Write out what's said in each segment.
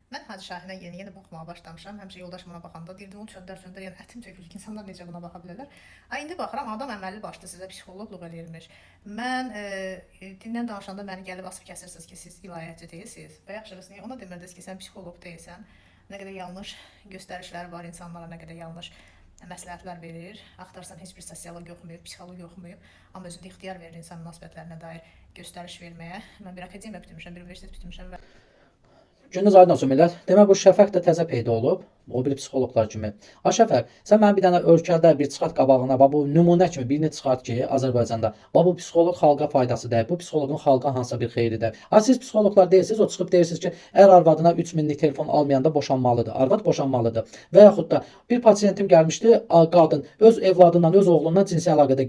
Mən Hacı Şahinə yeni-yeni baxmağa başlamışam. Həmişə yoldaşım ona baxanda deyirdi, onu söndər, yəni ətim çəkilir ki, insanlar necə buna baxa bilərlər. İndi baxıram, adam əməlli başlı sizə psixoloqluq eləyirmiş. Mən dindən danışanda məni gəlib asıb kəsirsiniz ki, siz ilahiyyatçı deyilsiniz. Və yaxşısı niyə ona demirdiniz ki, sən psixoloq deyilsən? Nə qədər yanlış göstərişləri var insanlara, nə qədər yanlış məsləhətlər verir. Axtarsan heç bir sosioloq yoxmayıb, psixoloq yoxmayıb, amma özündə ixtiyar verir insan münasibətlərinə dair göstəriş verməyə. Mən bir akademiya bitirmişəm, bir universitet bitirmişəm və Gününüz aydın olsun millət. Demək bu Şəfəq də təzə peyda olub. O bir psixoloqlar kimi. A Şəfəq, sən mənə bir dənə ölkədə bir çıxart qabağına, bu nümunə kimi birini çıxart ki, Azərbaycanda. Bu psixoloq xalqa faydası deyil. Bu psixoloqun xalqa hansısa bir xeyridir. Ha siz psixoloqlar deyilsiniz, o çıxıb deyirsiniz ki, ər arvadına 3000'lik telefon almayanda boşanmalıdır. Arvad boşanmalıdır. Və yaxud da bir pasiyentim gəlmişdi, qadın öz evladından, öz oğlundan cinsi əlaqədə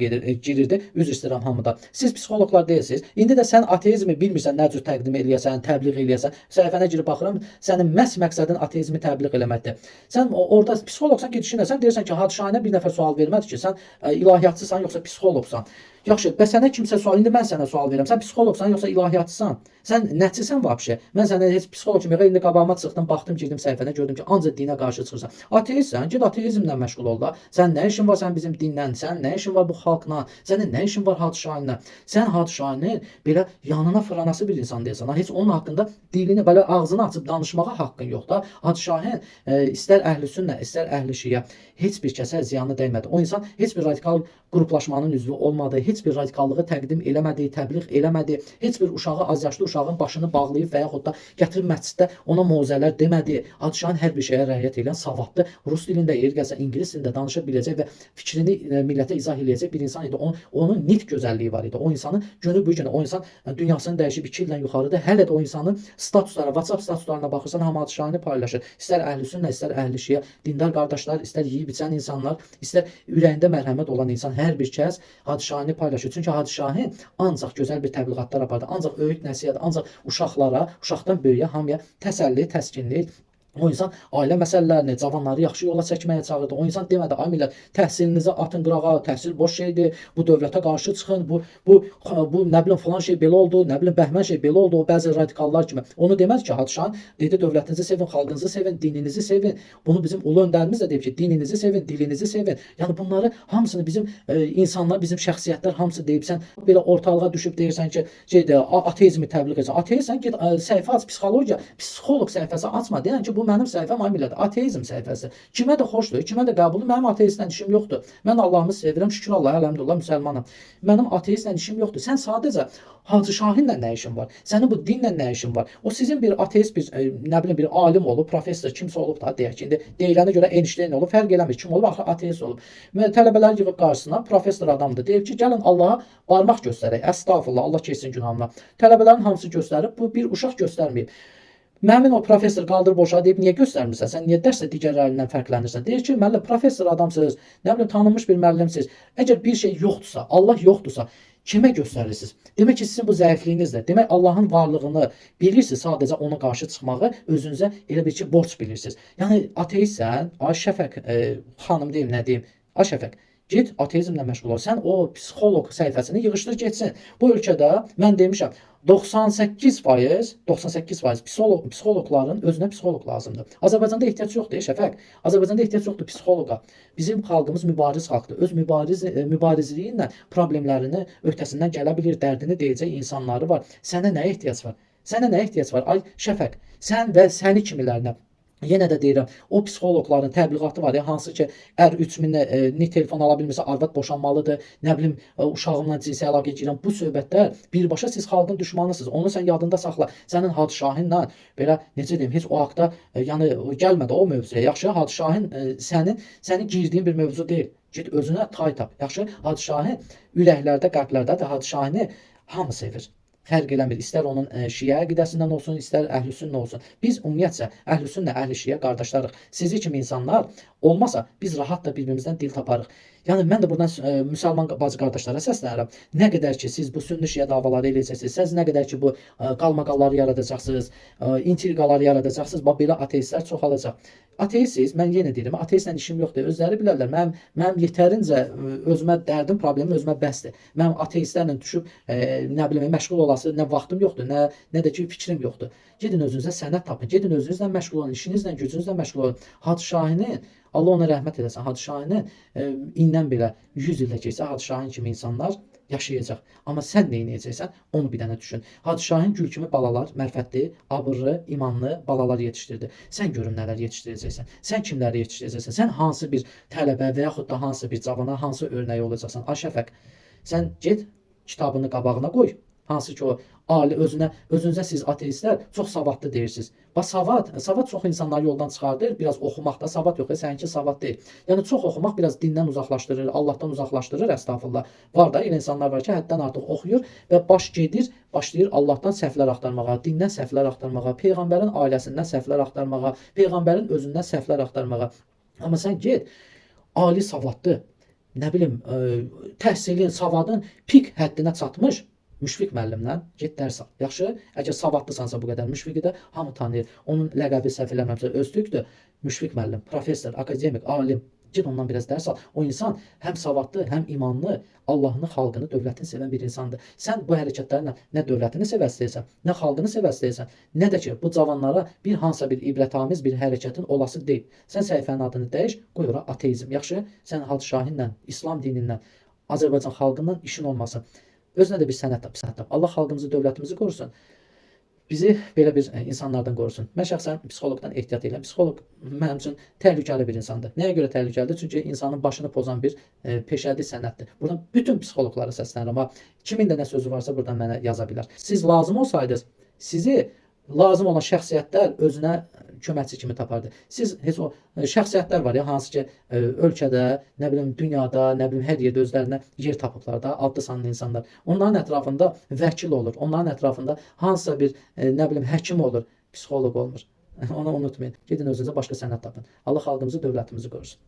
girirdi. Üzr istəyirəm hamıda. Siz psixoloqlar deyilsiniz. İndi də sən ateizmi bilmirsən, nə cür təqdim eləyəsən, təbliğ eləyəsən. Səhifənə girib baxıram, sənin məhz məqsədin ateizmi təbliğ eləməkdir. Sən orada psixoloqsan ki, düşünürsən, deyirsən ki, Hacı Şahinə bir nəfər sual vermədi ki, sən ilahiyyatçısan yoxsa psixoloqsan. Yaxşı, bəs sənə kimsə sual, indi mən sənə sual verirəm. Sən psixoloqsan yoxsa ilahiyyatçısan? Sən nəçisən vəbşə? Mən sənə heç psixoloq kimi indi qabağıma çıxdım, baxdım, girdim səhifənə, gördüm ki, ancaq dinə qarşı çıxırsan. Ateistsən, get ateizmlə məşğul ol da. Sən nə işin var sən bizim dinlə? Sən nə işin var bu xalqla? Sənin nə işin var Hacı Şahinlə? Sən Hacı Şahinin belə yanına fırlanası bir insan deyilsən. Heç onun haqqında dilini belə ağzını açıb danışmağa haqqın yox da. Hacı Şahin istər əhli sünnə, istər əhli şiə heç bir kəsə ziyanı dəymədi. O insan heç bir radikal qruplaşmanın üzvü olmadı, heç bir radikallığı təqdim eləmədi, təbliğ eləmədi, heç bir uşağı, azyaşlı uşağın başını bağlayıb və yaxud da gətirib məsciddə ona mövzələr demədi. Hacı Şahin hər bir şeyə rəayət edən savadlı, rus dilində yer gəlsə, ingilis dilində danışa biləcək və fikrini millətə izah eləyəcək bir insan idi. Onun nit gözəlliyi var idi. O insanın günü bu günə, o insan dünyasını dəyişib 2 ildən yuxarıdır. Hələ də o insanın statuslara, WhatsApp statuslarına baxırsan, hamı Hacı Şahini paylaşır. İstər əhli sünnə, istər əhli şiə, dindar qardaşlar, istər yeyib içən insanlar, istər ürəyində mərhəmət olan insan, hər bir kəs Hacı Şahini paylaşır. Çünki Hacı Şahin ancaq gözəl bir təbliğatlar apardı. Ancaq öyüd nəsihət, ancaq uşaqlara, uşaqdan böyüyə hamıya təsəlli, təskinlik. O insan ailə məsələlərini, cavanları yaxşı yola çəkməyə çağırdı. O insan demədi, ay millət, təhsilinizi atın qırağa, təhsil boş şeydir, bu dövlətə qarşı çıxın, bu nə bilim falan şey belə oldu, nə bilim bəhmən şey belə oldu, o bəzi radikallar kimi. Onu demədi ki, Hacı Şahin dedi, dövlətinizi sevin, xalqınızı sevin, dininizi sevin. Bunu bizim ulu öndərimiz də deyib ki, dininizi sevin, dilinizi sevin. Yəni bunları hamısını bizim insanlar, bizim şəxsiyyətlər hamısı deyib. Sən belə ortalığa düşüb deyirsən ki, ateizmi təbliğ etsən. Ateistsən, get səhifə aç, psixologiya, psixoloq səhifəsi açma. Deyən ki, bu mənim səhifəm, ay millət, ateizm səhifəsi. Kimə də xoşdur, kimə də qəbuldur. Mənim ateistlə işim yoxdur. Mən Allahımı sevirəm, şükür Allah, əlhəmdülillah, müsəlmanam. Mənim ateistlə işim yoxdur. Sən sadəcə Hacı Şahinlə nə işin var? Sənin bu dinlə nə işin var? O sizin bir ateist, bir nə bilim bir alim olub, professor kimsə olub da deyək ki, indi deyilənə görə Einstein olub, fərq eləmir kim olub, axı ateist olub. Tələbələr yığıb qarşısına, professor adamdır, deyir ki, gəlin Allaha barmaq göstərək. Əstağfurullah, Allah keçsin günahımdan. Tələbələrin hamısı göstərib, bu bir uşaq göstərməyib. Məmin o professor qaldırıb boşa deyib, niyə göstərmirsən? Sən niyə dərsdə digərlərindən fərqlənirsən? Deyir ki, müəllim, professor adamsınız, nə bilim tanınmış bir müəllimsiniz. Əgər bir şey yoxdursa, Allah yoxdursa, kimə göstərirsiniz? Demək ki, sizin bu zəifliyinizdir. Demək Allahın varlığını bilirsiniz, sadəcə ona qarşı çıxmağı özünüzə elə bir ki, borc bilirsiniz. Yəni ateistsən, ay Şəfəq xanım deyim, nə deyim? Ay Şəfəq, get ateizmlə məşğul ol. Sən o psixoloq səhifəsini yığışdır getsin. Bu ölkədə mən demişəm 98% psixoloqların özünə psixoloq lazımdır. Azərbaycanda ehtiyac yoxdur, Şəfəq. Azərbaycanda ehtiyac yoxdur psixoloqa. Bizim xalqımız mübariz xalqdır. Öz mübarizliyi ilə problemlərini öhdəsindən gələ bilir, dərdini deyəcək insanları var. Sənə nə ehtiyac var? Sənə nə ehtiyac var? Ay Şəfəq, sən və səni kimilərinə. Yenə də deyirəm, o psixoloqların təbliğatı var ya, hansı ki, ər 3000'li telefon ala bilmirsə, arvad boşanmalıdır, nə bilim, uşağımla cinsi əlaqə girirəm. Bu söhbətlər birbaşa siz xalqın düşmanısınız. Onu sən yadında saxla. Sənin Hacı Şahinlə belə, necə deyim, heç o haqda, yəni gəlmədi o mövzuya. Yaxşı, Hacı Şahin sənin girdiyin bir mövzu deyil. Git özünə tay tap. Yaxşı, Hacı Şahin ürəklərdə, qəlblərdə də Hacı Şahini hamı sevir. Fərq eləmir. İstər onun şiə əqidəsindən olsun, istər əhl-i sünnə olsun. Biz ümumiyyətcə əhl-i sünnə, əhl-i şiə qardaşlarıq. Sizi kimi insanlar olmasa biz rahat da birbirimizdən dil taparıq. Yəni mən də buradan müsəlman bacı qardaşlara səslənirəm. Nə qədər ki siz bu sünni şiə davaları eləyəcəksiniz, siz nə qədər ki bu qalmaqalları yaradacaqsınız, intriqaları yaradacaqsınız, bax belə ateistlər çoxalacaq. Ateistsiz, mən yenə deyirəm, ateistlə işim yoxdur. Özləri bilərlər. Mənim yetərincə özümə dərdim, problemim özümə bəsdir. Mənim ateistlərlə düşüb nə bilim məşğul olası nə vaxtım yoxdur, nə də ki fikrim yoxdur. Gedin özünüzə sənət tapın. Gedin özünüzlə məşğul olun, işinizlə, gücünüzlə məşğul olun. Hacı Şahinin Allah ona rəhmət eləsin. Hacı Şahinin indən belə 100 ildə keçsə Hacı Şahin kimi insanlar yaşayacaq. Amma sən nə edəcəksən, onu bir dənə düşün. Hacı Şahin gül kimi balalar, mərfətli, abırlı, imanlı balalar yetişdirdi. Sən görün nələr yetişdirəcəksən. Sən kimləri yetişdirəcəksən? Sən hansı bir tələbə və yaxud da hansı bir cavana, hansı örnəyi olacaqsan? Ay Şəfəq, sən get kitabını qabağına qoy. Hansı ki o ali özünüzə siz ateistlər çox savadlı deyirsiniz. Bax savad çox insanları yoldan çıxardır. Biraz oxumaqda savad yox, səninki savad deyil. Yəni çox oxumaq biraz dindən uzaqlaşdırır, Allahdan uzaqlaşdırır, əstəğfurullah. Var da elə insanlar var ki, həddən artıq oxuyur və başlayır Allahdan səhvlər axtarmağa, dindən səhvlər axtarmağa, peyğəmbərin ailəsindən səhvlər axtarmağa, peyğəmbərin özündən səhvlər axtarmağa. Amma sən get ali savadlı, nə bilim, təhsilin, savadın pik həddinə çatmış Müşfiq müəllimdən get dərs al. Yaxşı? Əgər savadlısansa bu qədər, Müşfiqi də hamı tanıyır. Onun ləqəbi səhv eləmirəmsə Öztürkdür. Müşfiq müəllim, professor, akademik, alim. Get ondan biraz dərs al. O insan həm savadlı, həm imanlı, Allahını, xalqını, dövlətini sevən bir insandır. Sən bu hərəkətlərlə nə dövlətini sevəsləyirsən, nə xalqını sevəsləyirsən, nə də ki bu cavanlara bir hansısa bir ibrətamiz bir hərəkətin olası deyil. Sən səhifənin adını dəyiş, qoy ora ateizm. Yaxşı? Sən Hacı Şahinlə, İslam dinindən, Azərbaycan xalqından işin olmasın. Özünə də bir sənət tap. Allah xalqımızı, dövlətimizi qorusun. Bizi belə bir insanlardan qorusun. Mən şəxsən psixoloqdan ehtiyat edirəm. Psixoloq mənim üçün təhlükəli bir insandır. Nəyə görə təhlükəlidir? Çünki insanın başını pozan bir peşəli sənətdir. Buradan bütün psixoloqlara səslənirəm. Kimin də nə sözü varsa buradan mənə yaza bilər. Siz lazım olsaydınız, sizi lazım olan şəxsiyyətlər özünə köməkçi kimi tapardı. Siz heç o şəxsiyyətlər var ya, hansı ki ölkədə, nə bilim dünyada, nə bilim hər yerdə özlərinə yer tapıblar da, adlı sanlı insanlar. Onların ətrafında vəkil olur. Onların ətrafında hansısa bir nə bilim həkim olur, psixoloq olmur. Onu unutmayın. Gedin özünüzə başqa sənət tapın. Allah xalqımızı, dövlətimizi qorusun.